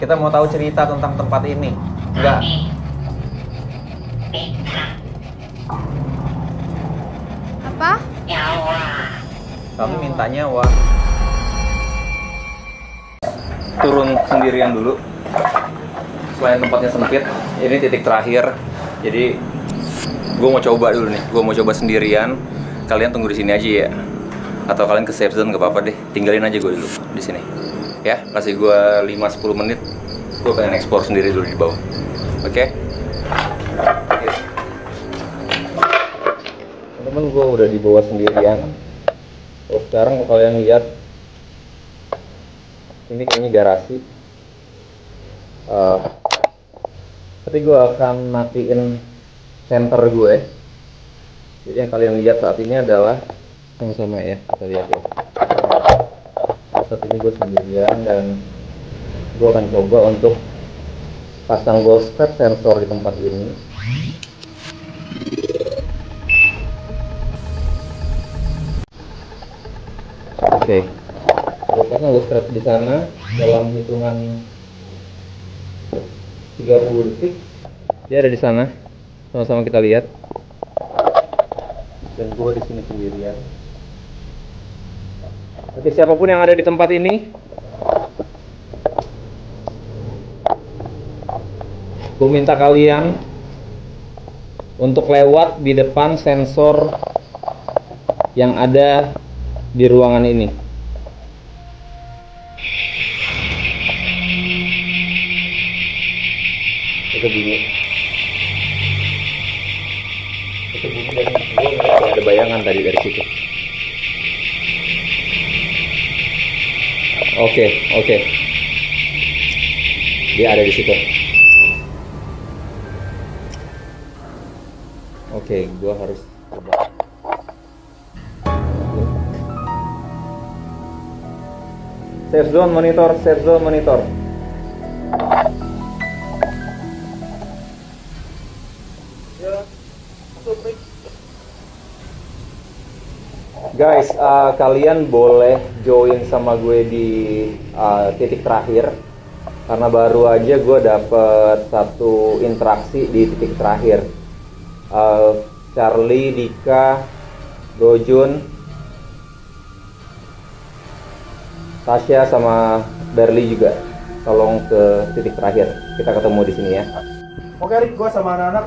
Kita mau tahu cerita tentang tempat ini. Enggak. Apa? Kami mintanya wah. Turun sendirian dulu. Selain tempatnya sempit, ini titik terakhir. Jadi gue mau coba dulu nih. Gue mau coba sendirian. Kalian tunggu di sini aja ya. Atau kalian ke safe zone, gak apa-apa deh. Tinggalin aja gue dulu di sini. Ya, kasih gue 5-10 menit. Gue pengen explore sendiri dulu di bawah. Oke? Temen-temen, gue udah di bawah sendirian. Terus sekarang kalau kalian lihat, ini kayaknya garasi. Tapi gue akan matiin center gue. Jadi yang kalian lihat saat ini adalah yang sama ya, kita lihat ya. Saat ini gue sendirian dan gue akan coba untuk pasang ghost pad sensor di tempat ini. Oke, gue pasang ghost pad di sana dalam hitungan 30 detik. Dia ada di sana, sama-sama kita lihat. Dan gue di sini sendirian. Oke, siapapun yang ada di tempat ini, gue minta kalian untuk lewat di depan sensor yang ada di ruangan ini. Itu bunyi. Itu bunyi dan gue ngeliat ada bayangan tadi dari situ. Oke. Dia ada di situ. Oke, gua harus coba. Safe zone monitor. Guys, kalian boleh join sama gue di titik terakhir karena baru aja gue dapet satu interaksi di titik terakhir. Charlie, Dika, Dojun, Tasya sama Berli juga tolong ke titik terakhir. Kita ketemu di sini ya. Oke, Rik, gue sama anak-anak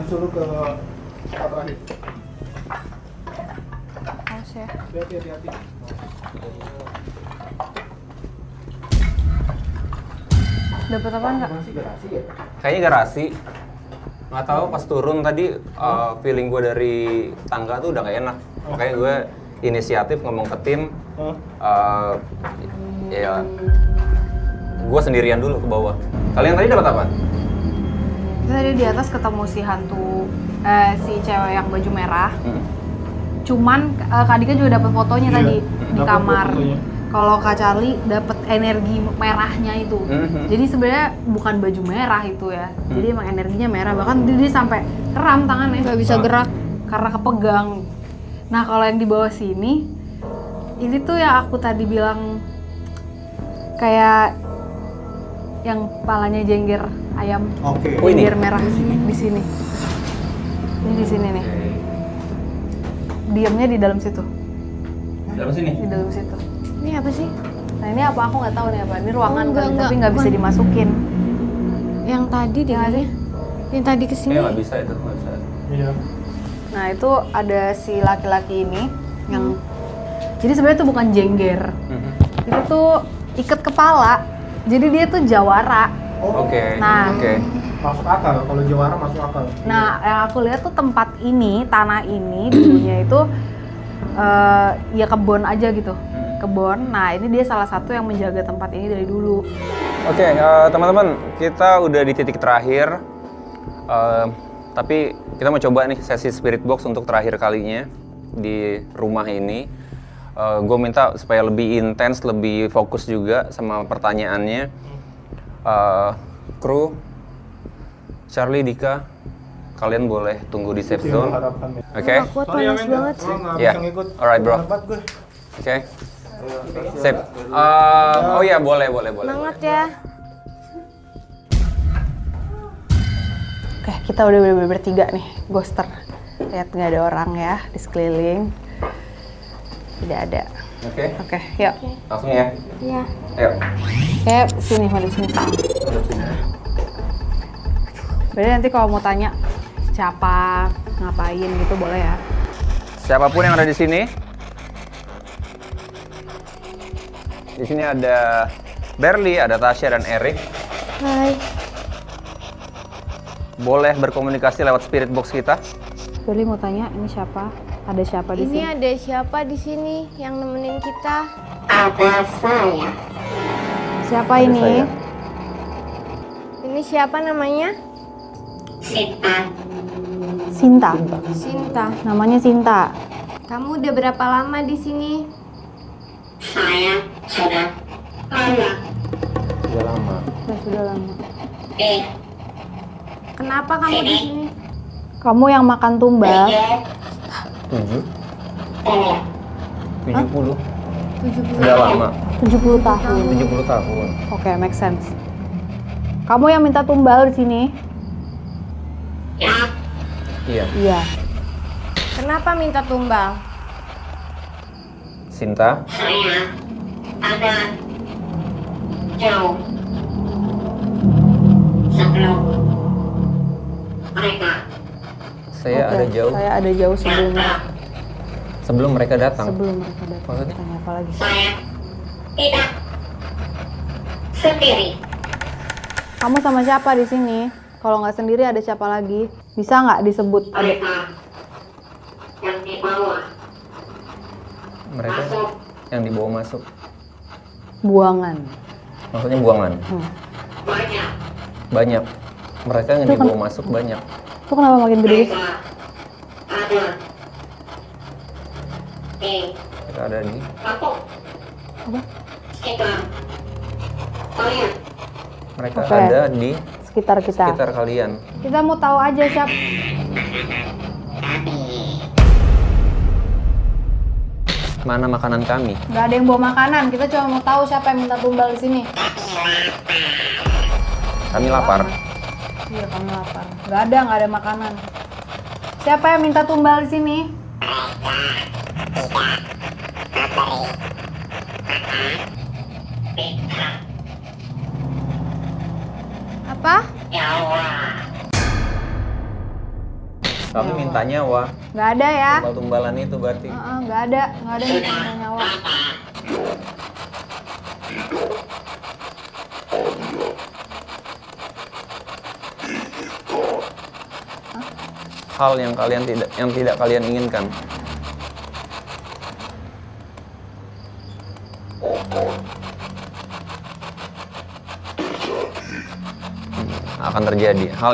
nyusul lu ke tempat terakhir. Ya. Hati-hati. Dapat apa enggak? Kayaknya garasi. Nggak tahu pas turun tadi feeling gue dari tangga tuh udah gak enak. Makanya gue inisiatif ngomong ke tim. Ya, gue sendirian dulu ke bawah. Kalian tadi dapat apa? Kita tadi di atas ketemu si hantu, si cewek yang baju merah. Cuman Kak Dika juga dapat fotonya tadi di kamar. Kalau Kak Charlie dapat energi merahnya itu. Jadi sebenarnya bukan baju merah itu ya. Jadi emang energinya merah. Bahkan dia sampai kram tangannya, nggak bisa gerak karena kepegang. Nah kalau yang di bawah sini, ini tuh yang aku tadi bilang kayak yang palanya jengger ayam. Jengger merah di sini. Ini di sini nih. Diamnya di dalam situ. Dalam sini? Di dalam situ. Ini apa sih? Nah ini apa? Aku nggak tahu nih apa. Ini ruangan tapi nggak bisa dimasukin. Yang tadi deh kali. Yang tadi kesini. Nggak bisa itu, nggak bisa. Iya. Nah itu ada si laki-laki ini yang. Jadi sebenarnya itu bukan jengger. Itu tuh ikat kepala. Jadi dia tuh jawara. Oke. Nah. Masuk akal, kalau jawara masuk akal. Nah, yang aku lihat tuh tempat ini, tanah ini dulunya itu ya kebun aja gitu. Kebun. Nah, ini dia salah satu yang menjaga tempat ini dari dulu. Oke, teman-teman, kita udah di titik terakhir. Tapi kita mau coba nih sesi spirit box untuk terakhir kalinya di rumah ini. Gue minta supaya lebih intens, lebih fokus juga sama pertanyaannya. Kru, Charlie, Dika, kalian boleh tunggu di safe zone. Oke? Kuat panas banget. Ya, alright bro. Oke. Sip. Oh ya, boleh. Semangat ya. Oke, kita udah bener-bener bertiga nih, ghoster. Lihat nggak ada orang ya di sekeliling. Tidak ada. Oke, yuk. Langsung ya. Iya. Ayo. Oke, sini, mari sini. Berarti nanti kalau mau tanya siapa, ngapain gitu boleh ya. Siapapun yang ada di sini. Di sini ada Berli, ada Tasya dan Erik. Hai. Boleh berkomunikasi lewat spirit box kita. Berli mau tanya, ini siapa? Ada siapa di Ini sini? ada siapa di sini yang nemenin kita? Ada saya. Siapa Ada ini? saya. Ini siapa namanya? Sita. Sinta. Sinta. Namanya Sinta. Kamu udah berapa lama di sini? Saya sudah lama. Sudah lama. Sudah lama. Kenapa kamu di sini? Kamu yang makan tumbal. 7. 70. 70. Sudah lama. 70 tahun. 70 tahun. Oke, make sense. Kamu yang minta tumbal di sini? Iya. Iya. Kenapa minta tumbal? Sinta. Saya ada jauh sebelum mereka Saya Oke, ada jauh Saya ada jauh sebelumnya. sebelum mereka datang. Sebelum mereka datang. Maksudnya? Tanya apa lagi? saya tidak sendiri. Kamu sama siapa di sini? Kalau nggak sendiri ada siapa lagi? Bisa nggak disebut? Ada. Mereka yang dibawa Mereka masuk yang dibawa masuk. Buangan. Maksudnya buangan. banyak. Banyak. Mereka yang Itu kan- dibawa masuk banyak. Itu kenapa makin gede? Mereka ada di Mereka ada di kampung Apa? sekitar kalian. mereka Oke. ada di Sekitar kita. sekitar kalian. Kita mau tahu aja siapa. Mana makanan kami? Nggak ada yang bawa makanan. Kita cuma mau tahu siapa yang minta tumbal di sini. Kami lapar. Iya, kamu lapar. Nggak ada makanan. Siapa yang minta tumbal di sini? Apa? Kami minta nyawa. Nggak ada ya? Tumbal-tumbalan itu berarti. Nggak ada yang minta nyawa. Hal yang tidak kalian inginkan. Akan terjadi. Hal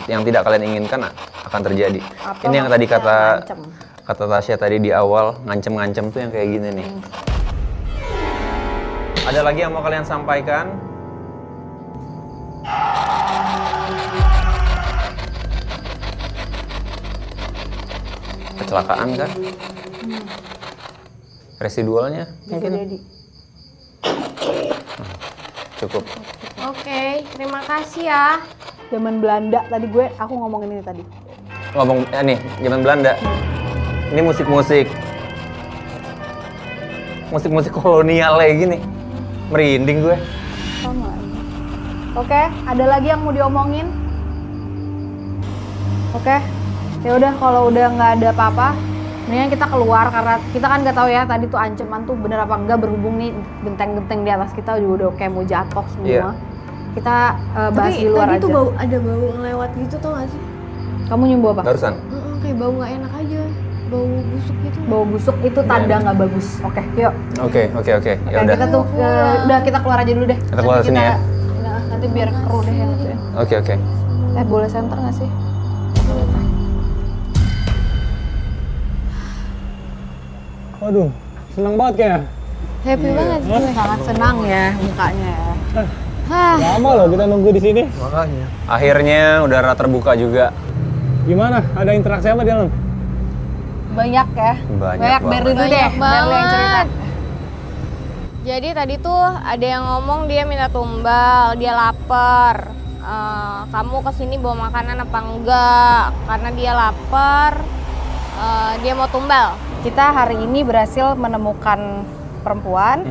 yang tidak kalian inginkan akan terjadi. Apa Ini yang tadi maksudnya kata ngancem? Tasya tadi di awal, ngancem-ngancem tuh yang kayak gini nih. Ada lagi yang mau kalian sampaikan? Kecelakaan kan? Residualnya Bisa mungkin jadi. cukup. Oke, terima kasih ya. Zaman Belanda tadi aku ngomongin ini tadi. Ngomong nih, zaman Belanda. Ini musik-musik kolonial kayak gini. Merinding gue. Sama. Oke, ada lagi yang mau diomongin? Oke, ya udah kalau udah nggak ada apa-apa, mendingan kita keluar karena kita kan nggak tahu ya tadi tuh ancaman tuh bener apa enggak, berhubung nih genteng-genteng di atas kita juga udah kayak mau jatuh semua. Iya. Kita bahas Tapi di luar tadi aja. tuh bau, ada bau ngelewat gitu tau gak sih? Kamu nyembuh apa? Barusan. Kayak bau nggak enak aja. Bau busuk gitu. Bau busuk itu tanda nggak bagus. Oke, yuk. Oke. Ya Oke, udah. kita tuh udah kita keluar aja dulu deh. Kita keluar Nanti sini ya. Nah, nanti biar kru deh yang itu. Oke. Boleh center nggak sih? Waduh, senang banget kayaknya. Happy banget gue. Sangat senang ya mukanya ya. Lama loh kita nunggu di sini. Makanya. Akhirnya udara terbuka juga. Gimana? Ada interaksi apa di dalam? Banyak ya. Banyak Berli dulu banget. deh. Banyak Berli yang cerita. banget. Jadi tadi tuh ada yang ngomong dia minta tumbal, dia lapar. kamu kesini bawa makanan apa enggak, karena dia lapar, dia mau tumbal. Kita hari ini berhasil menemukan perempuan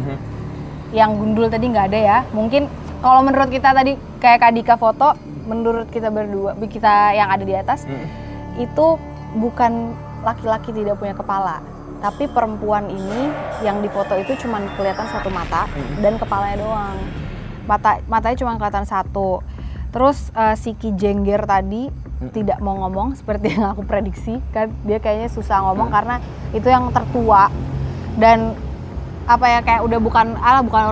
yang gundul tadi nggak ada ya. Mungkin kalau menurut kita tadi kayak Kak Dika foto, menurut kita berdua, kita yang ada di atas, itu bukan laki-laki tidak punya kepala. Tapi perempuan ini yang di foto itu cuma kelihatan satu mata dan kepalanya doang. Matanya cuma kelihatan satu. Terus si Ki Jengger tadi tidak mau ngomong seperti yang aku prediksi kan, dia kayaknya susah ngomong karena itu yang tertua dan apa ya, kayak udah bukan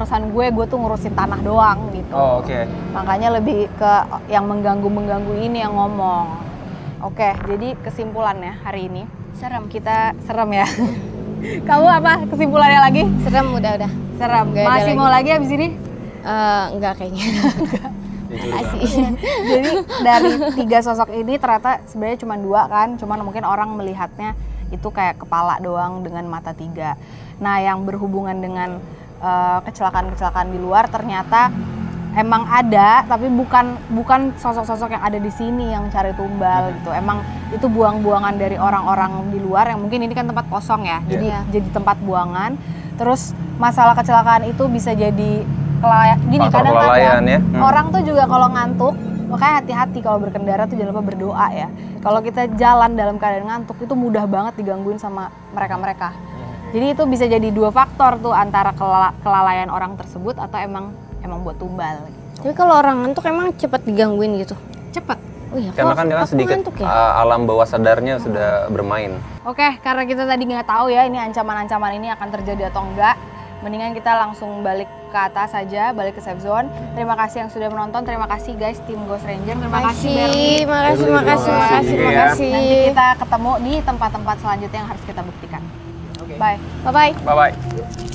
urusan gue tuh ngurusin tanah doang gitu. Oh, oke. Makanya lebih ke yang mengganggu ini yang ngomong. Oke, jadi kesimpulannya hari ini kita serem ya. Kamu apa kesimpulannya lagi? Serem, udah. Serem. Nggak ada Masih lagi. mau lagi abis ini? Enggak kayaknya. Jadi dari 3 sosok ini ternyata sebenarnya cuma 2 kan, cuman mungkin orang melihatnya itu kayak kepala doang dengan mata 3. Nah, yang berhubungan dengan kecelakaan-kecelakaan di luar ternyata emang ada, tapi bukan sosok-sosok yang ada di sini yang cari tumbal gitu. Emang itu buang-buangan dari orang-orang di luar yang mungkin ini kan tempat kosong ya, jadi tempat buangan. Terus masalah kecelakaan itu bisa jadi gini, kadang-kadang ya. Orang tuh juga kalau ngantuk, makanya hati-hati kalau berkendara tuh jangan lupa berdoa ya. Kalau kita jalan dalam keadaan ngantuk itu mudah banget digangguin sama mereka-mereka. Jadi itu bisa jadi 2 faktor tuh, antara kelalaian orang tersebut atau emang buat tumbal. Tapi kalau orang ngantuk emang cepet digangguin gitu? Cepet. Oh iya, Karena kan dia kan sedikit ngantuk ya? alam bawah sadarnya sudah bermain. Oke, karena kita tadi nggak tahu ya ini ancaman-ancaman ini akan terjadi atau enggak, mendingan kita langsung balik ke atas saja, balik ke safe zone. Terima kasih yang sudah menonton, terima kasih guys tim Ghost Ranger, terima kasih Berli. Makasih. Nanti kita ketemu di tempat-tempat selanjutnya yang harus kita buktikan. Oke. Bye. Bye-bye. Bye-bye.